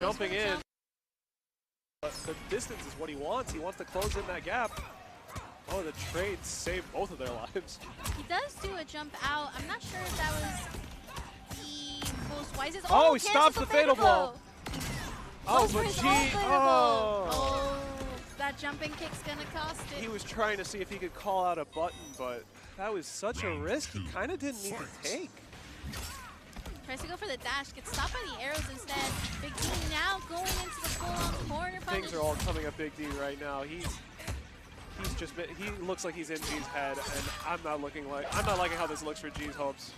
Jumping in. But the distance is what he wants. He wants to close in that gap. Oh, the trade saved both of their lives. He does do a jump out. I'm not sure if that was the most wisest. Oh, he stops the fatal blow. Oh, but G. Oh, that jumping kick's gonna cost it. He was trying to see if he could call out a button, but that was such a risk he kind of didn't need to take. Tries to go for the dash, gets stopped by the arrows instead. Big D now going into the full-on corner punish. Things are all coming at Big D right now. He looks like he's in G's head, and I'm not liking how this looks for G's hopes.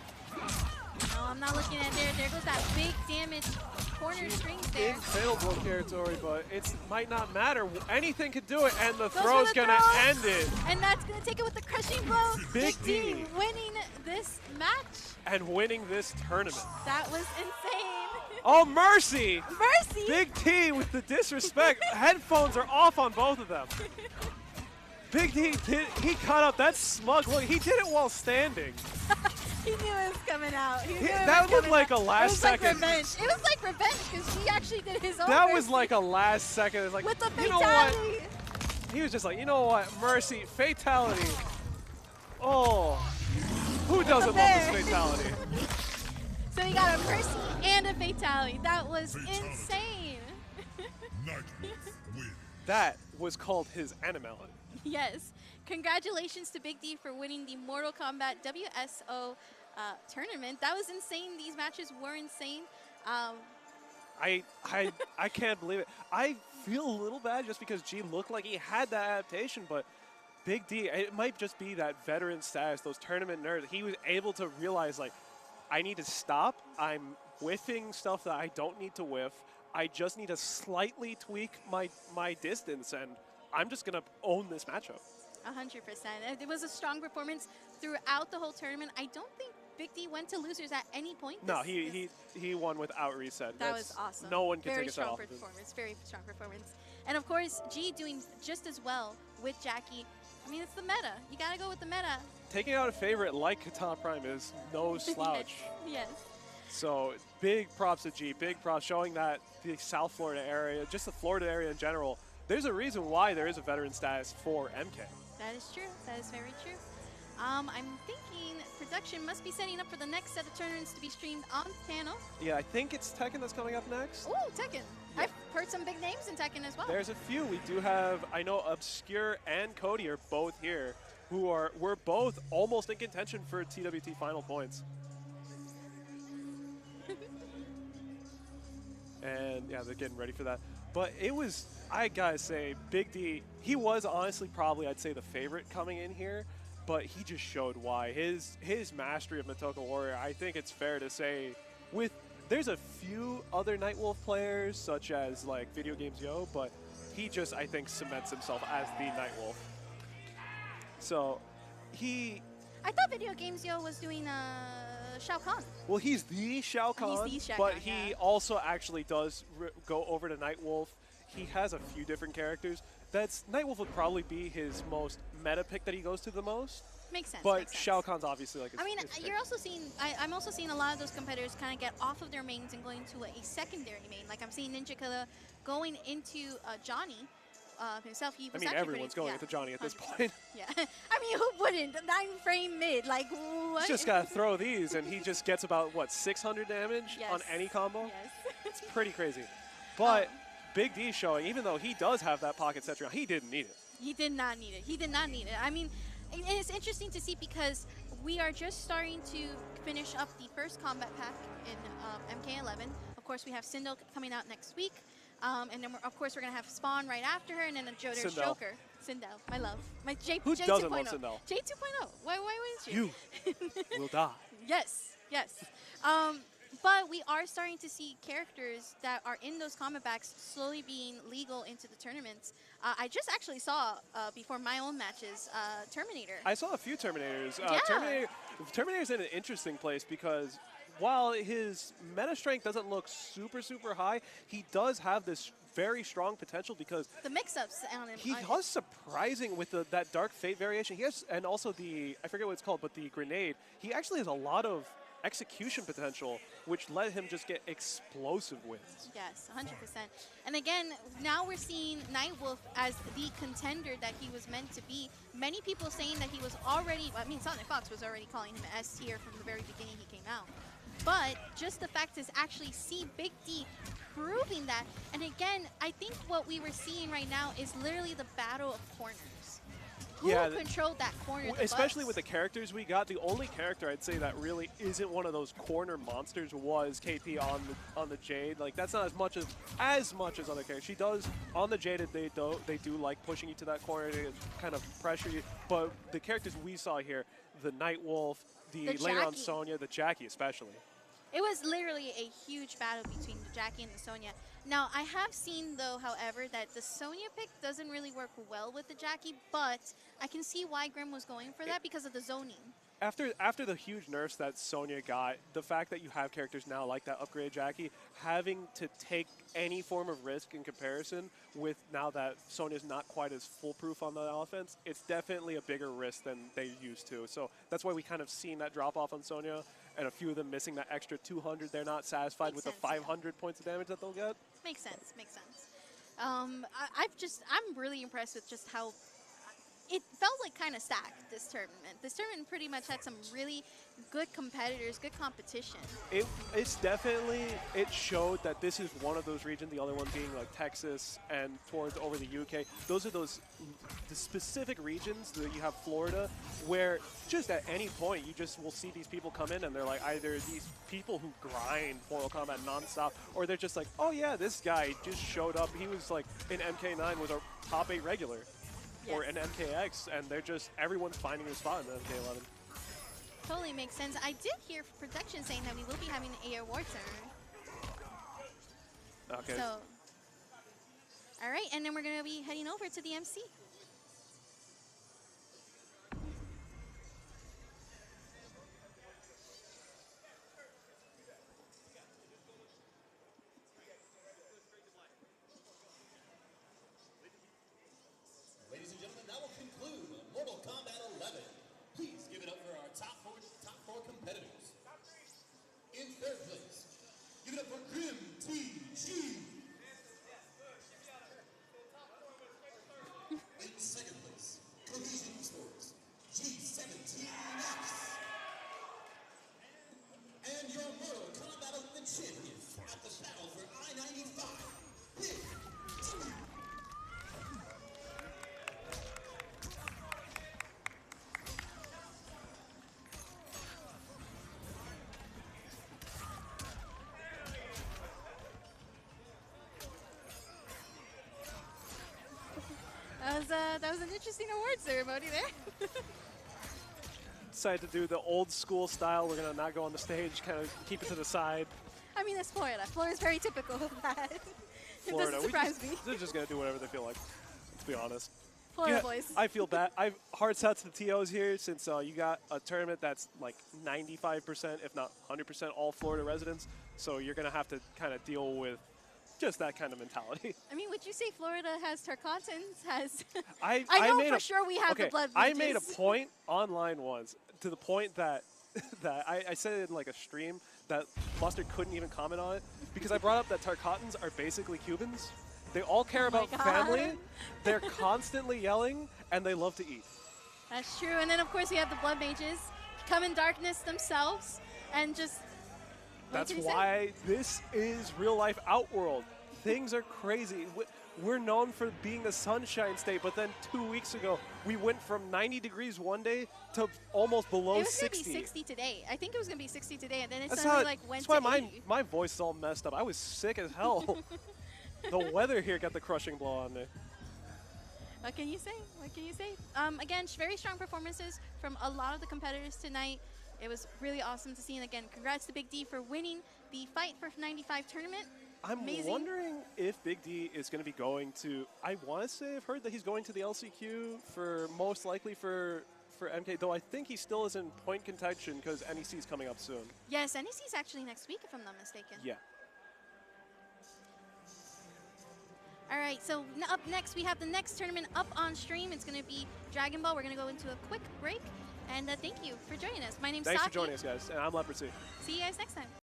No, I'm not looking at there. There goes that big damage corner strings there. In fatal blow territory, but it might not matter. Anything could do it, and the throw's gonna end it. And that's gonna take it with the crushing blow. Big D winning this match. And winning this tournament. That was insane. Oh, mercy! Mercy! Big T with the disrespect. Headphones are off on both of them. Big D, he caught up that smug look. He did it while standing. He knew it was coming out. That looked like a last second. It was like revenge. It was like revenge because he actually did his own. That was like a last second. It was like, with the fatality. You know what? He was just like, you know what? Mercy, fatality. Oh, who doesn't love this fatality? So he got a mercy and a fatality. That was insane. That was called his animality. Yes. Congratulations to Big D for winning the Mortal Kombat WSO tournament. That was insane. These matches were insane. I can't believe it. I feel a little bad just because G looked like he had that adaptation, but Big D, it might just be that veteran status, those tournament nerds. He was able to realize, like, I need to stop. I'm whiffing stuff that I don't need to whiff. I just need to slightly tweak my distance, and I'm just going to own this matchup. 100%. It was a strong performance throughout the whole tournament. I don't think Big D went to losers at any point. No, he won without reset. That was awesome. No one can take a set off. Very strong performance. And of course, G doing just as well with Jackie. I mean, it's the meta. You got to go with the meta. Taking out a favorite like Katana Prime is no slouch. Yes. So big props to G. Big props showing that the South Florida area, just the Florida area in general, there's a reason why there is a veteran status for MK. That is true. That is very true. I'm thinking production must be setting up for the next set of tournaments to be streamed on panel. Yeah, I think it's Tekken that's coming up next. Ooh, Tekken. Yeah. I've heard some big names in Tekken as well. There's a few. We do have, I know Obscure and Cody are both here, we're both almost in contention for TWT final points. And yeah, they're getting ready for that. But it was, I gotta say, Big D, he was honestly probably, I'd say, the favorite coming in here, but he just showed why. His mastery of Matoka Warrior, I think it's fair to say, there's a few other Nightwolf players, such as like Video Games Yo, but he just, I think, cements himself as the Nightwolf. So I thought Video Games Yo was doing Shao Kahn. Well, he's the Shao Kahn, but he also actually does go over to Nightwolf. He has a few different characters. Nightwolf would probably be his most meta pick that he goes to the most. Makes sense. But Shao Kahn's obviously like his, I mean, you're also seeing, I'm also seeing a lot of those competitors kind of get off of their mains and going to a secondary main. Like I'm seeing Ninja Killa going into Johnny. Himself, he was everyone's going into Johnny at this point. Yeah, I mean, who wouldn't? 9-frame mid, like what? He's just gotta throw these, and he just gets about what 600 damage on any combo. Yes, it's pretty crazy. But Big D showing, even though he does have that pocket set, he didn't need it. He did not need it. He did not need it. I mean, and it's interesting to see because we are just starting to finish up the first combat pack in MK11. Of course, we have Sindel coming out next week. And then, of course, we're going to have Spawn right after her, and then there's Joker. Sindel, my love. My Who doesn't love Sindel? J 2.0. Why wouldn't you? You will die. Yes, yes. But we are starting to see characters that are in those combat packs slowly being legal into the tournaments. I just actually saw, before my own matches, Terminator. I saw a few Terminators. Yeah. Terminator's in an interesting place because while his meta strength doesn't look super, super high, he does have this very strong potential because the mix-ups on him. He was surprising with that Dark Fate variation. He has, and also I forget what it's called, but the grenade. He actually has a lot of execution potential, which let him just get explosive wins. Yes, 100%. And again, now we're seeing Nightwolf as the contender that he was meant to be. Many people saying that he was already, I mean, Sonic Fox was already calling him S tier from the very beginning he came out. But just the fact is actually see Big D proving that. And again, I think what we were seeing right now is literally the battle of corners. Who controlled that corner the especially best? with the characters we got, the only character I'd say that really isn't one of those corner monsters was KP on the Jade. Like that's not as much as other characters. She does on the Jade. They do like pushing you to that corner to kind of pressure you. But the characters we saw here, the Nightwolf, the later on Jackie. Sonya, the Jackie especially. It was literally a huge battle between the Jackie and the Sonya. Now, I have seen, though, however, that the Sonya pick doesn't really work well with the Jackie, but I can see why Grim was going for that because of the zoning. After the huge nerfs that Sonya got, the fact that you have characters now like that upgrade Jackie, having to take any form of risk in comparison with now that Sonya's not quite as foolproof on the offense, it's definitely a bigger risk than they used to. So that's why we kind of seen that drop off on Sonya and a few of them missing that extra 200. They're not satisfied with the 500 points of damage that they'll get. Makes sense, makes sense. I'm really impressed with just how it felt like kind of stacked this tournament. This tournament pretty much had some really good competitors, good competition. It's definitely, it showed that this is one of those regions, the other one being like Texas and towards over the UK. Those are the specific regions that you have Florida where just at any point you just will see these people come in and they're like either these people who grind Mortal Kombat nonstop or they're just like, oh yeah, this guy just showed up. He was like in MK9 was a top 8 regular. Yes. Or an MKX, and they're just, everyone's finding their spot in the MK11. Totally makes sense. I did hear Protection saying that we will be having an AR War turn. Okay. So, all right, and then we're going to be heading over to the MC. Ladies and gentlemen, that will conclude Mortal Kombat 11. Please give it up for our top four competitors. In third place, give it up for Grim TG. In second place, Cohesion Esports G17X. And your Mortal Kombat 11 champion at the battle for I-95, Big D. That was an interesting award ceremony there. Decided to do the old school style. We're going to not go on the stage, kind of keep it to the side. I mean, it's Florida. Florida's very typical of that. It Florida, doesn't surprise me. They're just going to do whatever they feel like. Let's be honest. Florida boys. I feel bad. Hearts out to the TOs here since you got a tournament that's like 95%, if not 100% all Florida residents. So you're going to have to kind of deal with just that kind of mentality. I mean, would you say Florida has Tarkantans? Has I know for sure we have the blood I mages. made a point online once to the point that I said it in like a stream that Mustard couldn't even comment on it because I brought up that Tarkatans are basically Cubans. They all care about family. They're constantly yelling and they love to eat. That's true. And then of course we have the blood mages come in darkness themselves and just. That's why this is real life Outworld. Things are crazy. We're known for being a sunshine state, but then 2 weeks ago, we went from 90 degrees one day to almost below 60. It was going to be 60 today. I think it was going to be 60 today, and then it That's suddenly went to 80. That's why my voice is all messed up. I was sick as hell. The weather here got the crushing blow on me. What can you say? What can you say? Again, very strong performances from a lot of the competitors tonight. It was really awesome to see. And again, congrats to Big D for winning the Fight for 95 tournament. I'm wondering if Big D is going to be going to, I want to say I've heard that he's going to the LCQ for most likely for MK, though I think he still is in point contention because NEC is coming up soon. Yes, NEC is actually next week if I'm not mistaken. Yeah. All right, so up next we have the next tournament up on stream. It's going to be Dragon Ball. We're going to go into a quick break. And thank you for joining us. My name's Thanks Saki. for joining us, guys. And I'm Leprosy. See you guys next time.